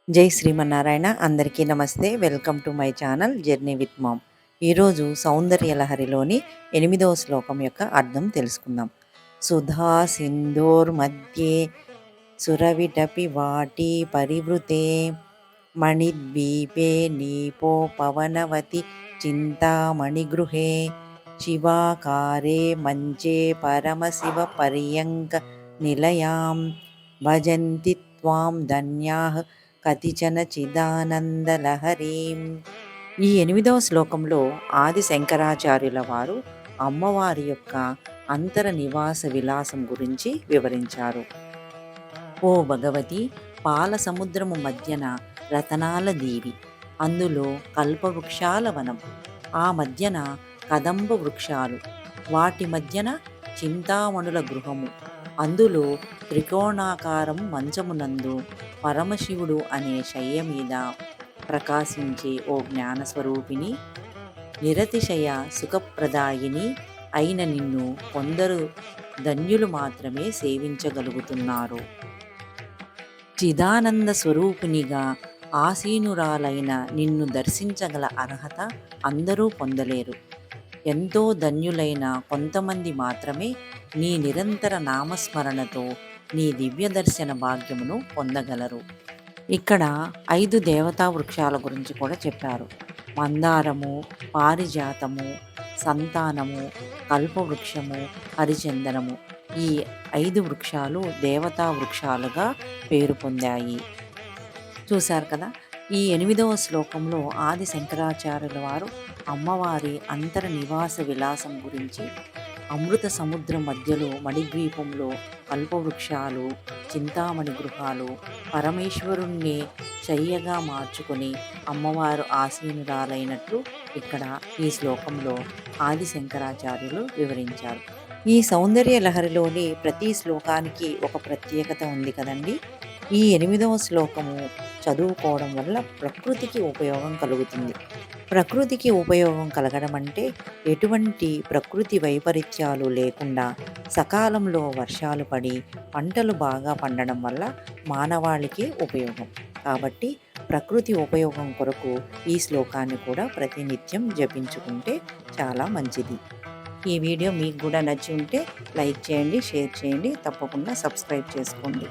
జై శ్రీమన్నారాయణ. అందరికీ నమస్తే. Welcome to my channel journey with ma'am. ఈరోజు సౌందర్య లహరిలోని 8వ శ్లోకం యొక్క అర్థం తెలుసుకుందాం. సుధా సింధోర్ మధ్యే సురవిటపి వాటి పరివృతే మణిద్వీపే నీపో పవనవతి చింతామణిగృహే శివాకారే మంచే పరమశివ పర్యంక నిలయాం భజంతి త్వాం ధన్యాః కతిచన చిదానందలహరీం. ఈ 8వ శ్లోకంలో ఆది శంకరాచార్యుల వారు అమ్మవారి యొక్క అంతర నివాస విలాసం గురించి వివరించారు. ఓ భగవతి, పాల సముద్రము మధ్యన రతనాల దీవి, అందులో కల్పవృక్షాల వనం, ఆ మధ్యన కదంబ వృక్షాలు, వాటి మధ్యన చింతామణుల గృహము, అందులో త్రికోణాకారం మంచమునందు పరమశివుడు అనే శయ్య మీద ప్రకాశించే ఓ జ్ఞానస్వరూపిణి, నిరతిశయ సుఖప్రదాయిని అయిన నిన్ను కొందరు ధన్యులు మాత్రమే సేవించగలుగుతున్నారు. చిదానంద స్వరూపినిగా ఆసీనురాలైన నిన్ను దర్శించగల అర్హత అందరూ పొందలేరు. ఎంతో ధన్యులైన కొంతమంది మాత్రమే నీ నిరంతర నామస్మరణతో నీ దివ్య దర్శన భాగ్యమును పొందగలరు. ఇక్కడ 5 దేవతా వృక్షాల గురించి కూడా చెప్పారు. మందారము, పారిజాతము, సంతానము, కల్పవృక్షము, హరిచందనము. ఈ 5 వృక్షాలు దేవతా వృక్షాలుగా పేరు పొందాయి. చూశారు కదా. ఈ 8వ శ్లోకంలో ఆది శంకరాచార్యుల వారు అమ్మవారి అంతర నివాస విలాసం గురించి, అమృత సముద్రం మధ్యలో మణిద్వీపంలో కల్పవృక్షాలు, చింతామణి గృహాలు, పరమేశ్వరుణ్ణి శయ్యగా మార్చుకొని అమ్మవారు ఆసీనురాలైనట్లు ఇక్కడ ఈ శ్లోకంలో ఆది శంకరాచార్యులు వివరించారు. ఈ సౌందర్య లహరిలోని ప్రతి శ్లోకానికి ఒక ప్రత్యేకత ఉంది కదండి. ఈ 8వ శ్లోకము చదువుకోవడం వల్ల ప్రకృతికి ఉపయోగం కలుగుతుంది. ప్రకృతికి ఉపయోగం కలగడం అంటే ఎటువంటి ప్రకృతి వైపరీత్యాలు లేకుండా సకాలంలో వర్షాలు పడి పంటలు బాగా పండడం వల్ల మానవాళికి ఉపయోగం. కాబట్టి ప్రకృతి ఉపయోగం కొరకు ఈ శ్లోకాన్ని కూడా ప్రతినిత్యం జపించుకుంటే చాలా మంచిది. ఈ వీడియో మీకు కూడా నచ్చి ఉంటే లైక్ చేయండి, షేర్ చేయండి, తప్పకుండా సబ్స్క్రైబ్ చేసుకోండి.